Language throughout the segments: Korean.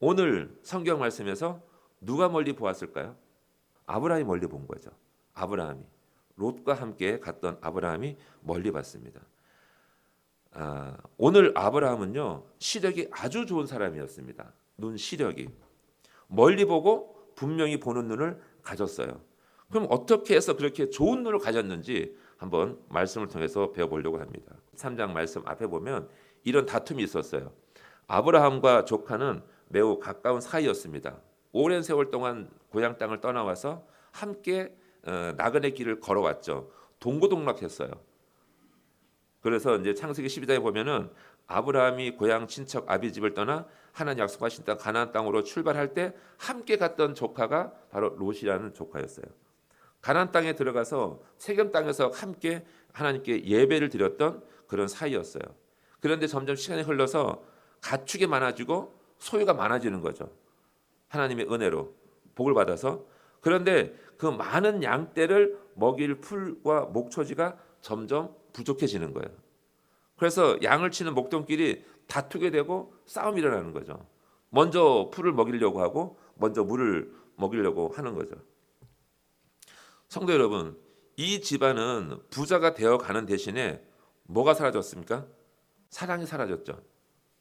오늘 성경 말씀에서 누가 멀리 보았을까요? 아브라함이 멀리 본 거죠. 아브라함이 롯과 함께 갔던 아브라함이 멀리 봤습니다. 오늘 아브라함은요, 시력이 아주 좋은 사람이었습니다. 눈 시력이 멀리 보고 분명히 보는 눈을 가졌어요. 그럼 어떻게 해서 그렇게 좋은 눈을 가졌는지 한번 말씀을 통해서 배워보려고 합니다. 3장 말씀 앞에 보면 이런 다툼이 있었어요. 아브라함과 조카는 매우 가까운 사이였습니다. 오랜 세월 동안 고향 땅을 떠나와서 함께 나그네 길을 걸어왔죠. 동고동락했어요. 그래서 이제 창세기 12장에 보면은 아브라함이 고향 친척 아비 집을 떠나 하나님 약속하신 땅 가나안 땅으로 출발할 때 함께 갔던 조카가 바로 롯이라는 조카였어요. 가나안 땅에 들어가서 세겜 땅에서 함께 하나님께 예배를 드렸던 그런 사이였어요. 그런데 점점 시간이 흘러서 가축이 많아지고 소유가 많아지는 거죠. 하나님의 은혜로 복을 받아서. 그런데 그 많은 양떼를 먹일 풀과 목초지가 점점 부족해지는 거예요. 그래서 양을 치는 목동끼리 다투게 되고 싸움이 일어나는 거죠. 먼저 풀을 먹이려고 하고 먼저 물을 먹이려고 하는 거죠. 성도 여러분, 이 집안은 부자가 되어가는 대신에 뭐가 사라졌습니까? 사랑이 사라졌죠.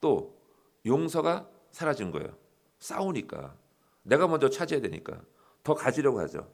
또 용서가 사라진 거예요. 싸우니까. 내가 먼저 차지해야 되니까. 더 가지려고 하죠.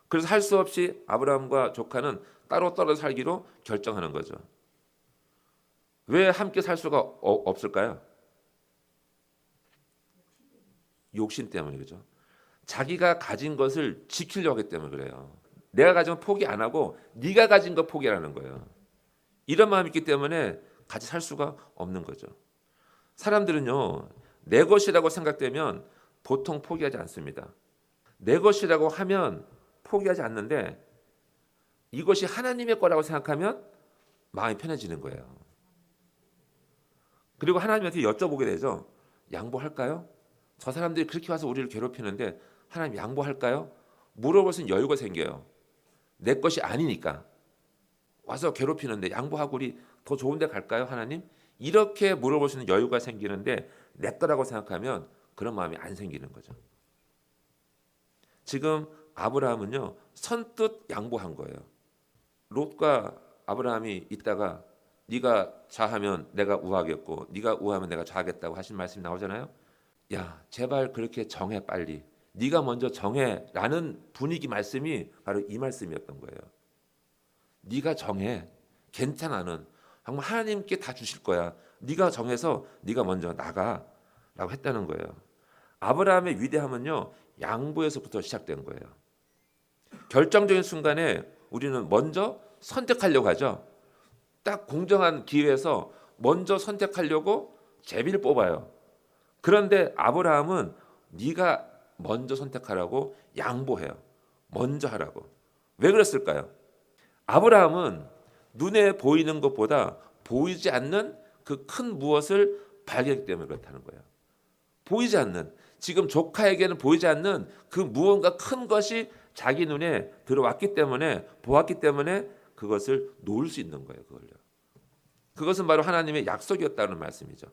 그래서 할 수 없이 아브라함과 조카는 따로 떨어져 살기로 결정하는 거죠. 왜 함께 살 수가 없을까요? 욕심 때문이죠. 자기가 가진 것을 지키려고 하기 때문에 그래요. 내가 가진 거 포기 안 하고 네가 가진 거 포기하라는 거예요. 이런 마음이 있기 때문에 같이 살 수가 없는 거죠. 사람들은요, 내 것이라고 생각되면 보통 포기하지 않습니다. 내 것이라고 하면 포기하지 않는데 이것이 하나님의 거라고 생각하면 마음이 편해지는 거예요. 그리고 하나님한테 여쭤보게 되죠. 양보할까요? 저 사람들이 그렇게 와서 우리를 괴롭히는데 하나님 양보할까요? 물어볼 수 있는 여유가 생겨요. 내 것이 아니니까. 와서 괴롭히는데 양보하고 우리 더 좋은 데 갈까요, 하나님? 이렇게 물어볼 수 있는 여유가 생기는데 내 거라고 생각하면 그런 마음이 안 생기는 거죠. 지금 아브라함은요, 선뜻 양보한 거예요. 롯과 아브라함이 있다가 네가 좌하면 내가 우하겠고 네가 우하면 내가 좌하겠다고 하신 말씀이 나오잖아요. 야, 제발 그렇게 정해 빨리. 네가 먼저 정해라는 분위기 말씀이 바로 이 말씀이었던 거예요. 네가 정해. 괜찮아는. 정말 하나님께 다 주실 거야. 네가 정해서 네가 먼저 나가라고 했다는 거예요. 아브라함의 위대함은요, 양보에서부터 시작된 거예요. 결정적인 순간에 우리는 먼저 선택하려고 하죠. 딱 공정한 기회에서 먼저 선택하려고 제비를 뽑아요. 그런데 아브라함은 네가 먼저 선택하라고 양보해요. 먼저 하라고. 왜 그랬을까요? 아브라함은 눈에 보이는 것보다 보이지 않는 그 큰 무엇을 발견했기 때문에 그렇다는 거예요. 보이지 않는, 지금 조카에게는 보이지 않는 그 무언가 큰 것이 자기 눈에 들어왔기 때문에, 보았기 때문에 그것을 놓을 수 있는 거예요. 그것은 바로 하나님의 약속이었다는 말씀이죠.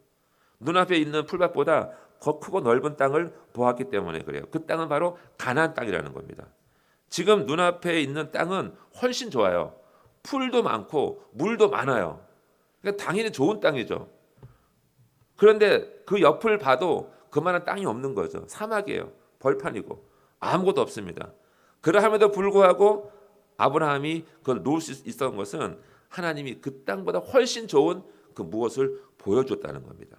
눈앞에 있는 풀밭보다 더 크고 넓은 땅을 보았기 때문에 그래요. 그 땅은 바로 가나안 땅이라는 겁니다. 지금 눈앞에 있는 땅은 훨씬 좋아요. 풀도 많고 물도 많아요. 그러니까 당연히 좋은 땅이죠. 그런데 그 옆을 봐도 그만한 땅이 없는 거죠. 사막이에요. 벌판이고 아무것도 없습니다. 그러함에도 불구하고 아브라함이 그걸 놓을 수 있었던 것은 하나님이 그 땅보다 훨씬 좋은 그 무엇을 보여줬다는 겁니다.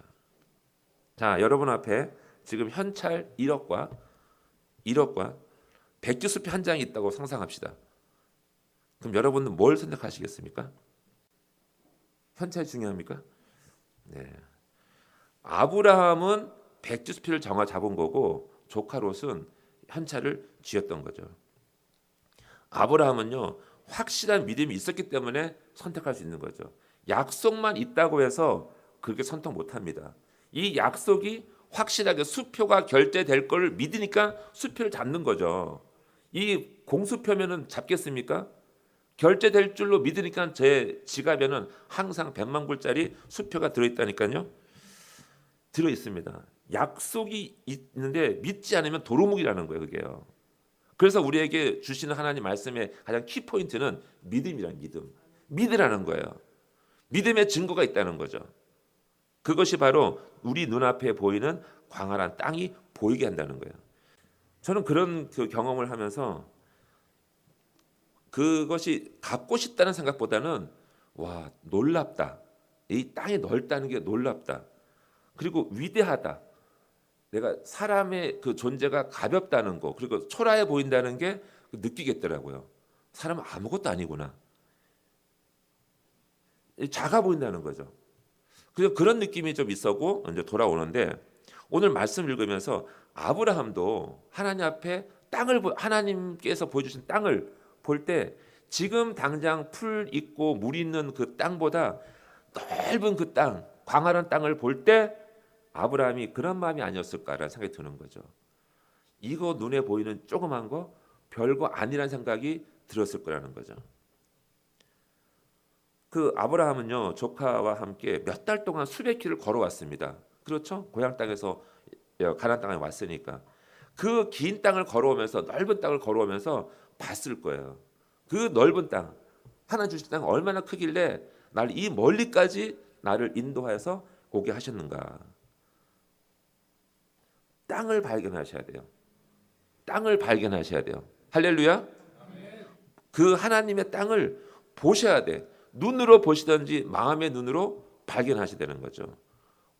자, 여러분 앞에 지금 현찰 1억과 백지수표 한 장이 있다고 상상합시다. 그럼 여러분은 뭘 선택하시겠습니까? 현찰이 중요합니까? 네. 아브라함은 백지수표를 잡은 거고 조카 롯은 현찰을 쥐었던 거죠. 아브라함은요, 확실한 믿음이 있었기 때문에 선택할 수 있는 거죠. 약속만 있다고 해서 그렇게 선택 못합니다. 이 약속이 확실하게 수표가 결제될 걸 믿으니까 수표를 잡는 거죠. 이 공수표면은 잡겠습니까? 결제될 줄로 믿으니까 제 지갑에는 항상 100만 불짜리 수표가 들어있다니까요. 들어있습니다. 약속이 있는데 믿지 않으면 도루묵이라는 거예요, 그게요. 그래서 우리에게 주시는 하나님 말씀의 가장 키포인트는 믿음이라는 믿음. 믿으라는 거예요. 믿음의 증거가 있다는 거죠. 그것이 바로 우리 눈앞에 보이는 광활한 땅이 보이게 한다는 거예요. 저는 그런 그 경험을 하면서 그것이 갖고 싶다는 생각보다는 와, 놀랍다. 이 땅이 넓다는 게 놀랍다. 그리고 위대하다. 내가 사람의 그 존재가 가볍다는 거, 그리고 초라해 보인다는 게 느끼겠더라고요. 사람은 아무것도 아니구나. 작아 보인다는 거죠. 그래서 그런 느낌이 좀 있었고 이제 돌아오는데 오늘 말씀 읽으면서 아브라함도 하나님 앞에 하나님께서 보여주신 땅을 볼 때 지금 당장 풀 있고 물 있는 그 땅보다 넓은 그 땅, 광활한 땅을 볼 때 아브라함이 그런 마음이 아니었을까라는 생각이 드는 거죠. 이거 눈에 보이는 조그만 거 별거 아니라는 생각이 들었을 거라는 거죠. 그 아브라함은요 조카와 함께 몇 달 동안 수백 킬을 걸어왔습니다. 그렇죠? 고향 땅에서 가나안 땅에 왔으니까 그 긴 땅을 걸어오면서 넓은 땅을 걸어오면서 봤을 거예요. 그 넓은 땅, 하나님 주신 땅 얼마나 크길래 나를 이 멀리까지 나를 인도하여서 오게 하셨는가. 땅을 발견하셔야 돼요. 땅을 발견하셔야 돼요. 할렐루야. 그 하나님의 땅을 보셔야 돼. 눈으로 보시든지 마음의 눈으로 발견하셔야 되는 거죠.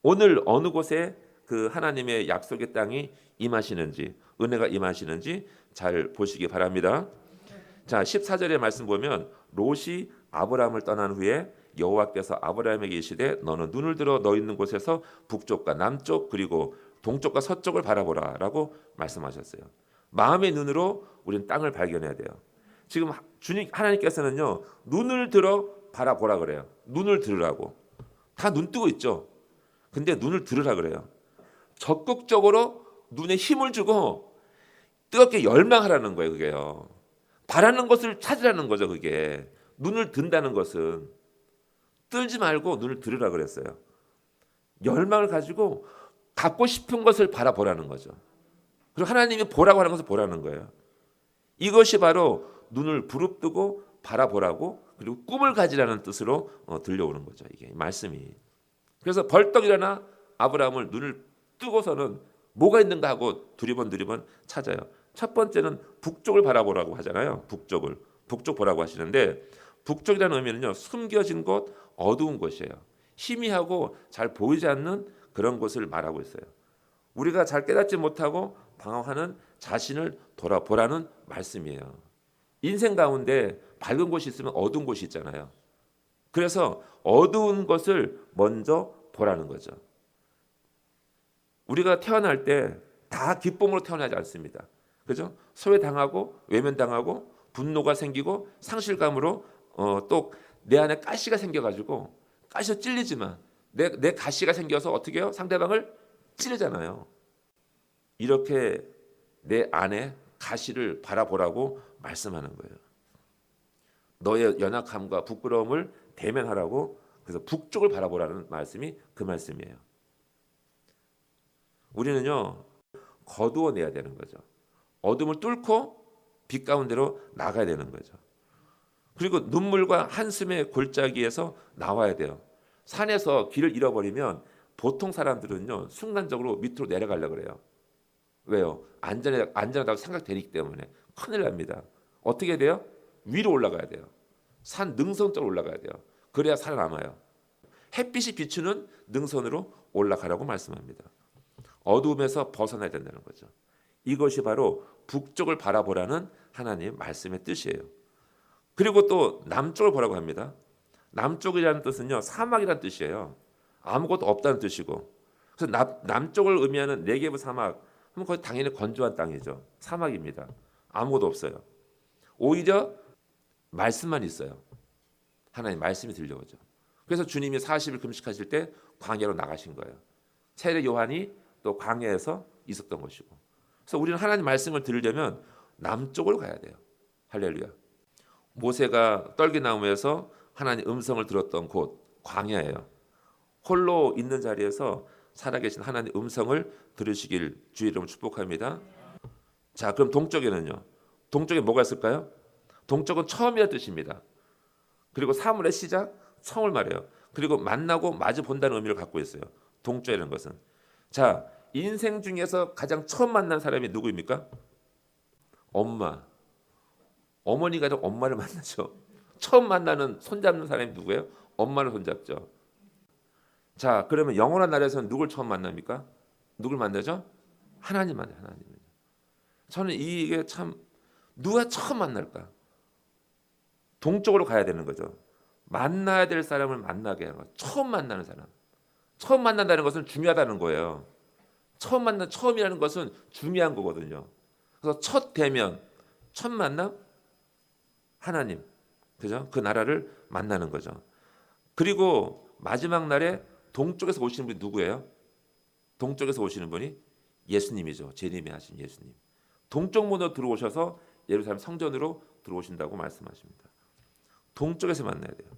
오늘 어느 곳에 그 하나님의 약속의 땅이 임하시는지, 은혜가 임하시는지 잘 보시기 바랍니다. 자, 14절의 말씀 보면 롯이 아브라함을 떠난 후에 여호와께서 아브라함에게 이르시되 너는 눈을 들어 너 있는 곳에서 북쪽과 남쪽 그리고 동쪽과 서쪽을 바라보라라고 말씀하셨어요. 마음의 눈으로 우리는 땅을 발견해야 돼요. 지금 주님 하나님께서는요 눈을 들어 바라보라 그래요. 눈을 들으라고. 다 눈 뜨고 있죠. 근데 눈을 들으라 그래요. 적극적으로 눈에 힘을 주고 뜨겁게 열망하라는 거예요. 그게요. 바라는 것을 찾으라는 거죠. 그게. 눈을 든다는 것은 떨지 말고 눈을 들으라 그랬어요. 열망을 가지고 갖고 싶은 것을 바라보라는 거죠. 그리고 하나님이 보라고 하는 것을 보라는 거예요. 이것이 바로 눈을 부릅뜨고 바라보라고 그리고 꿈을 가지라는 뜻으로 들려오는 거죠. 이게 말씀이. 그래서 벌떡 일어나 아브라함을 눈을 뜨고서는 뭐가 있는가 하고 두리번 찾아요. 첫 번째는 북쪽을 바라보라고 하잖아요. 북쪽 보라고 하시는데 북쪽이라는 의미는요. 숨겨진 곳, 어두운 곳이에요. 희미하고 잘 보이지 않는 그런 곳을 말하고 있어요. 우리가 잘 깨닫지 못하고 방황하는 자신을 돌아보라는 말씀이에요. 인생 가운데 밝은 곳이 있으면 어두운 곳이 있잖아요. 그래서 어두운 것을 먼저 보라는 거죠. 우리가 태어날 때 다 기쁨으로 태어나지 않습니다. 그죠? 소외당하고 외면당하고 분노가 생기고 상실감으로 또 내 안에 가시가 생겨가지고 가시로 찔리지만 내 가시가 생겨서 어떻게 해요? 상대방을 찌르잖아요. 이렇게 내 안에 가시를 바라보라고 말씀하는 거예요. 너의 연약함과 부끄러움을 대면하라고 그래서 북쪽을 바라보라는 말씀이 그 말씀이에요. 우리는요 거두어내야 되는 거죠. 어둠을 뚫고 빛 가운데로 나가야 되는 거죠. 그리고 눈물과 한숨의 골짜기에서 나와야 돼요. 산에서 길을 잃어버리면 보통 사람들은요 순간적으로 밑으로 내려가려고 그래요. 왜요? 안전하다고 생각되기 때문에 큰일 납니다. 어떻게 돼요? 위로 올라가야 돼요. 산 능선 쪽으로 올라가야 돼요. 그래야 살아남아요. 햇빛이 비추는 능선으로 올라가라고 말씀합니다. 어두움에서 벗어나야 된다는 거죠. 이것이 바로 북쪽을 바라보라는 하나님의 말씀의 뜻이에요. 그리고 또 남쪽을 보라고 합니다. 남쪽이라는 뜻은요 사막이라는 뜻이에요. 아무것도 없다는 뜻이고 그래서 남쪽을 의미하는 네게브 사막 그럼 거기 당연히 건조한 땅이죠. 사막입니다. 아무것도 없어요. 오히려 말씀만 있어요. 하나님 말씀이 들려오죠. 그래서 주님이 40일 금식하실 때 광야로 나가신 거예요. 세례 요한이 또 광야에서 있었던 것이고 그래서 우리는 하나님 말씀을 들으려면 남쪽으로 가야 돼요. 할렐루야. 모세가 떨기나무에서 하나님 음성을 들었던 곳 광야예요. 홀로 있는 자리에서 살아계신 하나님의 음성을 들으시길 주의 이름으로 축복합니다. 자, 그럼 동쪽에는요. 동쪽에 뭐가 있을까요? 동쪽은 처음이라는 뜻입니다. 그리고 사물의 시작, 처음을 말해요. 그리고 만나고 마주 본다는 의미를 갖고 있어요. 동쪽이라는 것은. 자, 인생 중에서 가장 처음 만난 사람이 누구입니까? 엄마. 어머니가 엄마를 만나죠. 처음 만나는 손잡는 사람이 누구예요? 엄마를 손잡죠. 자, 그러면 영원한 나라에서는 누굴 처음 만납니까? 누굴 만나죠? 하나님 만나요. 하나님. 저는 이게 참 누가 처음 만날까? 동쪽으로 가야 되는 거죠. 만나야 될 사람을 만나게 하는 거. 처음 만나는 사람. 처음 만난다는 것은 중요하다는 거예요. 처음이라는 것은 중요한 거거든요. 그래서 첫 대면, 첫 만남, 하나님, 그죠? 그 나라를 만나는 거죠. 그리고 마지막 날에 동쪽에서 오시는 분이 누구예요? 동쪽에서 오시는 분이 예수님이죠. 재림에 하신 예수님. 동쪽 문으로 들어오셔서 예루살렘 성전으로 들어오신다고 말씀하십니다. 동쪽에서 만나야 돼요.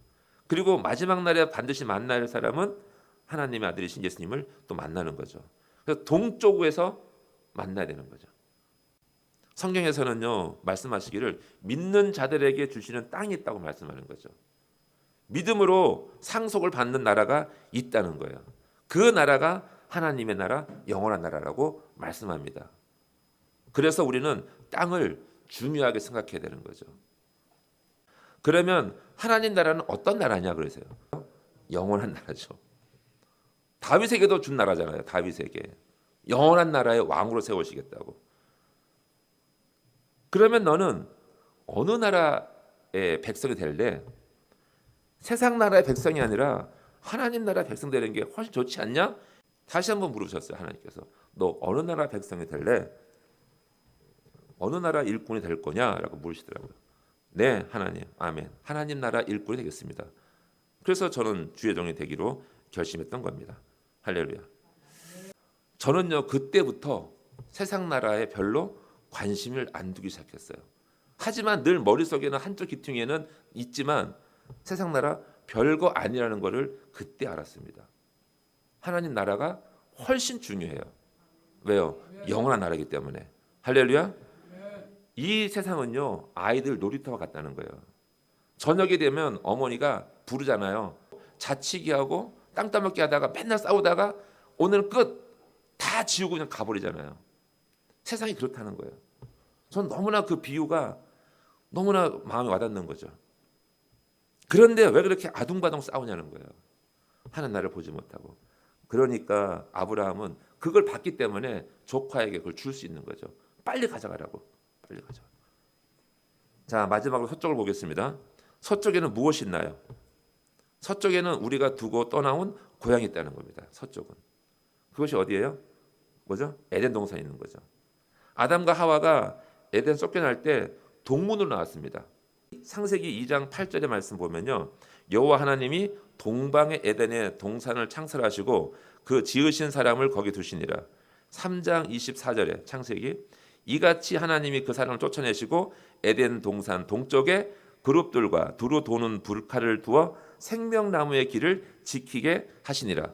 그리고 마지막 날에 반드시 만나야 할 사람은 하나님의 아들이신 예수님을 또 만나는 거죠. 그래서 동쪽에서 만나야 되는 거죠. 성경에서는요, 말씀하시기를 믿는 자들에게 주시는 땅이 있다고 말씀하는 거죠. 믿음으로 상속을 받는 나라가 있다는 거예요. 그 나라가 하나님의 나라, 영원한 나라라고 말씀합니다. 그래서 우리는 땅을 중요하게 생각해야 되는 거죠. 그러면 하나님 나라는 어떤 나라냐 그러세요? 영원한 나라죠. 다윗에게도 준 나라잖아요. 다윗에게 영원한 나라의 왕으로 세우시겠다고. 그러면 너는 어느 나라의 백성이 될래? 세상 나라의 백성이 아니라 하나님 나라의 백성 되는 게 훨씬 좋지 않냐? 다시 한번 물으셨어요. 하나님께서 너 어느 나라 백성이 될래? 어느 나라 일꾼이 될 거냐라고 물으시더라고요. 네, 하나님, 아멘. 하나님 나라 일꾼이 되겠습니다. 그래서 저는 주의 종이 되기로 결심했던 겁니다. 할렐루야. 저는요, 그때부터 세상 나라에 별로 관심을 안 두기 시작했어요. 하지만 늘 머릿속에는 한쪽 귀퉁이에는 있지만 세상 나라 별거 아니라는 것을 그때 알았습니다. 하나님 나라가 훨씬 중요해요. 왜요? 영원한 나라이기 때문에. 할렐루야. 이 세상은요, 아이들 놀이터와 같다는 거예요. 저녁이 되면 어머니가 부르잖아요. 자치기 하고 땅 따먹기 하다가 맨날 싸우다가 오늘 끝 다 지우고 그냥 가버리잖아요. 세상이 그렇다는 거예요. 전 너무나 그 비유가 너무나 마음에 와닿는 거죠. 그런데 왜 그렇게 아둥바둥 싸우냐는 거예요. 하는 나를 보지 못하고. 그러니까 아브라함은 그걸 봤기 때문에 조카에게 그걸 줄 수 있는 거죠. 빨리 가져가라고. 빨리 가져가. 자, 마지막으로 서쪽을 보겠습니다. 서쪽에는 무엇이 있나요? 서쪽에는 우리가 두고 떠나온 고향이 있다는 겁니다. 서쪽은. 그것이 어디예요? 뭐죠? 에덴 동산이 있는 거죠. 아담과 하와가 에덴 쫓겨날 때 동문으로 나왔습니다. 창세기 2장 8절의 말씀 보면요. 여호와 하나님이 동방의 에덴에 동산을 창설하시고 그 지으신 사람을 거기 두시니라. 3장 24절에 창세기 이같이 하나님이 그 사람을 쫓아내시고 에덴 동산 동쪽에 그룹들과 두루 도는 불칼을 두어 생명나무의 길을 지키게 하시니라.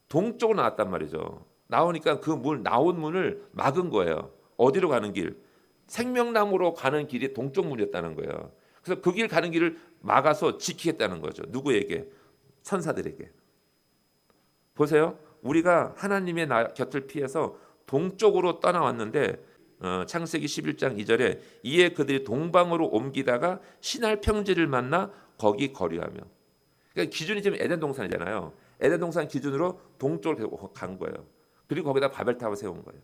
동쪽으로 나왔단 말이죠. 나오니까 그 나온 문을 막은 거예요. 어디로 가는 길? 생명나무로 가는 길이 동쪽 문이었다는 거예요. 그래서 그 길 가는 길을 막아서 지키겠다는 거죠. 누구에게? 천사들에게. 보세요. 우리가 하나님의 곁을 피해서 동쪽으로 떠나왔는데 창세기 11장 2절에 이에 그들이 동방으로 옮기다가 신할 평지를 만나 거기 거류하며. 그러니까 기준이 지금 에덴 동산이잖아요. 에덴 동산 기준으로 동쪽으로 간 거예요. 그리고 거기다 바벨탑을 세운 거예요.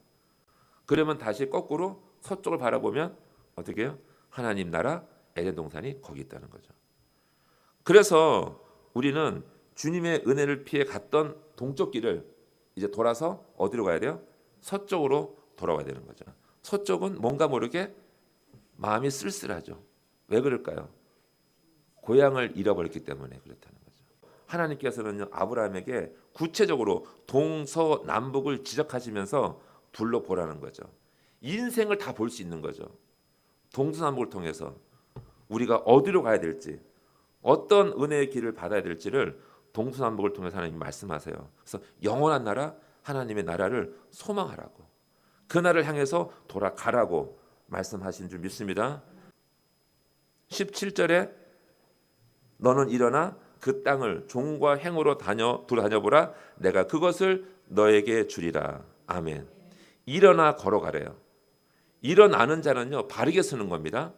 그러면 다시 거꾸로 서쪽을 바라보면 어떻게 해요? 하나님 나라 에덴 동산이 거기 있다는 거죠. 그래서 우리는 주님의 은혜를 피해 갔던 동쪽 길을 이제 돌아서 어디로 가야 돼요? 서쪽으로 돌아와야 되는 거죠. 서쪽은 뭔가 모르게 마음이 쓸쓸하죠. 왜 그럴까요? 고향을 잃어버렸기 때문에 그렇다는 거죠. 하나님께서는 아브라함에게 구체적으로 동서남북을 지적하시면서 둘러보라는 거죠. 인생을 다 볼 수 있는 거죠. 동서남북을 통해서 우리가 어디로 가야 될지, 어떤 은혜의 길을 받아야 될지를 동서남북을 통해서 하나님이 말씀하세요. 그래서 영원한 나라, 하나님의 나라를 소망하라고, 그 나라를 향해서 돌아가라고 말씀하신 줄 믿습니다. 17절에 너는 일어나 그 땅을 종과 행으로 다녀보라. 내가 그것을 너에게 주리라. 아멘. 일어나 걸어가래요. 일어나는 자는요, 바르게 서는 겁니다.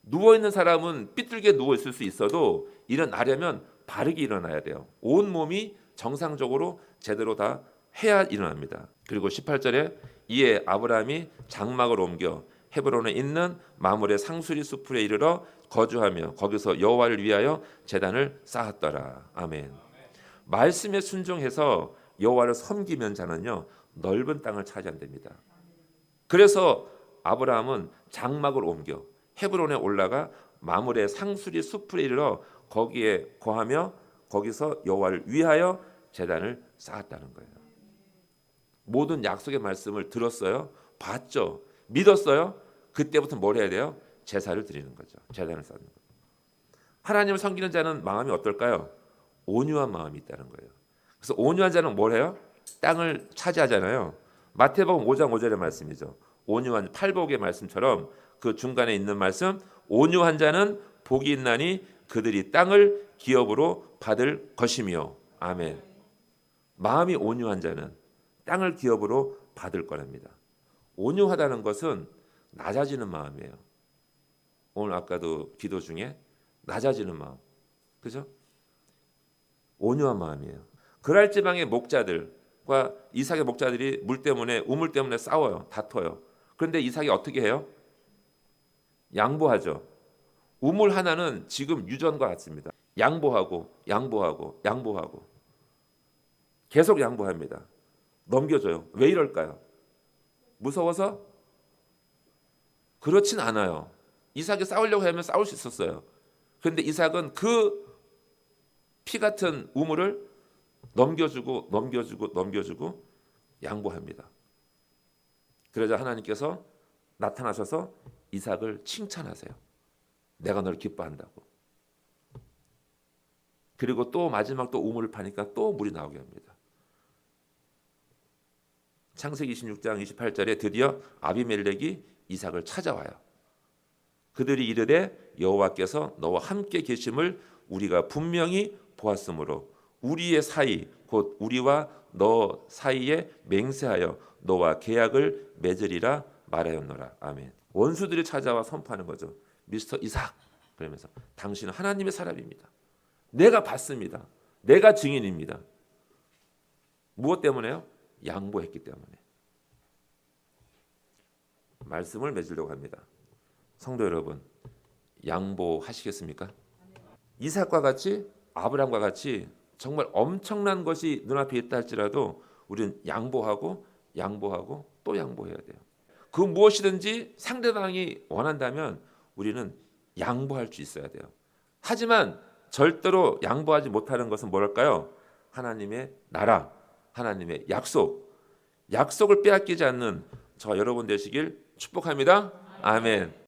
누워있는 사람은 삐뚤게 누워있을 수 있어도 일어나려면 바르게 일어나야 돼요. 온 몸이 정상적으로 제대로 다 해야 일어납니다. 그리고 18절에 이에 아브라함이 장막을 옮겨 헤브론에 있는 마므레 상수리 숲에 이르러 거주하며 거기서 여호와를 위하여 제단을 쌓았더라. 아멘. 말씀에 순종해서 여호와를 섬기면 자는요, 넓은 땅을 차지한답니다. 그래서 아브라함은 장막을 옮겨 헤브론에 올라가 마므레 상수리 숲에 이르러 거기에 거하며 거기서 여호와를 위하여 제단을 쌓았다는 거예요. 모든 약속의 말씀을 들었어요. 봤죠. 믿었어요. 그때부터 뭘 해야 돼요? 제사를 드리는 거죠. 제단을 쌓는 거죠. 하나님을 섬기는 자는 마음이 어떨까요? 온유한 마음이 있다는 거예요. 그래서 온유한 자는 뭘 해요? 땅을 차지하잖아요. 마태복음 5장 5절의 말씀이죠. 온유한 팔복의 말씀처럼 그 중간에 있는 말씀, 온유한 자는 복이 있나니 그들이 땅을 기업으로 받을 것이며. 아멘. 마음이 온유한 자는 땅을 기업으로 받을 거랍니다. 온유하다는 것은 낮아지는 마음이에요. 오늘 아까도 기도 중에 낮아지는 마음, 그죠? 온유한 마음이에요. 그랄 지방의 목자들과 이삭의 목자들이 물 때문에, 우물 때문에 싸워요, 다퉈요. 그런데 이삭이 어떻게 해요? 양보하죠. 우물 하나는 지금 유전과 같습니다. 양보하고 계속 양보합니다. 넘겨줘요. 왜 이럴까요? 무서워서? 그렇진 않아요. 이삭이 싸우려고 하면 싸울 수 있었어요. 그런데 이삭은 그 피 같은 우물을 넘겨주고 양보합니다. 그러자 하나님께서 나타나셔서 이삭을 칭찬하세요. 내가 너를 기뻐한다고. 그리고 또 마지막 또 우물을 파니까 또 물이 나오게 합니다. 창세기 26장 28절에 드디어 아비멜렉이 이삭을 찾아와요. 그들이 이르되 여호와께서 너와 함께 계심을 우리가 분명히 보았으므로 우리의 사이 곧 우리와 너 사이에 맹세하여 너와 계약을 맺으리라 말하였노라. 아멘. 원수들이 찾아와 선포하는 거죠. 미스터 이삭, 그러면서 당신은 하나님의 사람입니다. 내가 봤습니다. 내가 증인입니다. 무엇 때문에요? 양보했기 때문에. 말씀을 맺으려고 합니다. 성도 여러분, 양보하시겠습니까? 이삭과 같이, 아브라함과 같이 정말 엄청난 것이 눈앞에 있다 할지라도 우리는 양보하고 또 양보해야 돼요. 그 무엇이든지 상대방이 원한다면 우리는 양보할 수 있어야 돼요. 하지만 절대로 양보하지 못하는 것은 뭘까요? 하나님의 나라, 하나님의 약속을 빼앗기지 않는 저 여러분 되시길 축복합니다. 아멘.